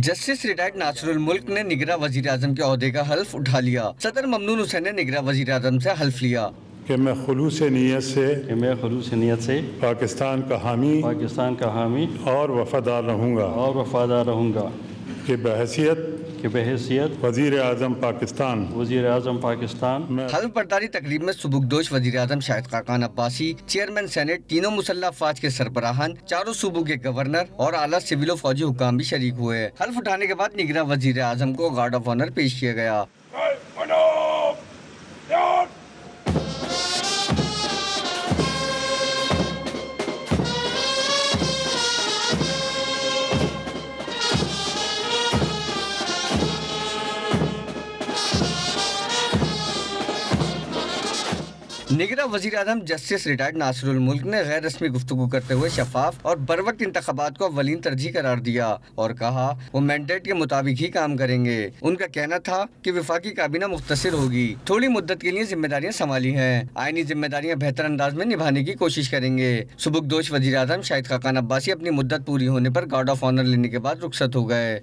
Justice retired Nasirul मुल्क ने निगरां वजीर आजम के ओहदे का हल्फ उठा लिया। सदर ममनून हुसैन ने निगरां वजीर आजम से हल्फ लिया कि मैं खुलूस नीयत से पाकिस्तान का हामी और वफादार रहूँगा कि बहैसियत वजीर आजम पाकिस्तान। हल्फ बर्दारी तकरीब में सुबुकदोश वजीर आजम शाहिद खाकान अब्बासी, चेयरमैन सेनेट, तीनों मुसल्लह अफवाज के सरबराहान, चारों सूबों के गवर्नर और आला सिविल फौजी हुकाम भी शरीक हुए। हल्फ उठाने के बाद निगरां वजीर आजम को गार्ड ऑफ ऑनर पेश किया गया। निगरां वजीर आजम जस्टिस रिटायर्ड नासिरुल मुल्क ने गैर रस्मी गुफ्तगू करते हुए शफाफ और बरवक्त इंतखाबात को अव्वलीन तरजीह करार दिया और कहा वो मैंडेट के मुताबिक ही काम करेंगे। उनका कहना था कि वफाकी काबीना मुख्तसर होगी, थोड़ी मुद्दत के लिए जिम्मेदारियां संभाली हैं, आईनी जिम्मेदारियां बेहतर अंदाज में निभाने की कोशिश करेंगे। सुबुकदोश वजीर आजम शाहिद खाकान अब्बासी अपनी मुद्दत पूरी होने पर गार्ड ऑफ ऑनर लेने के बाद रुखसत हो गए।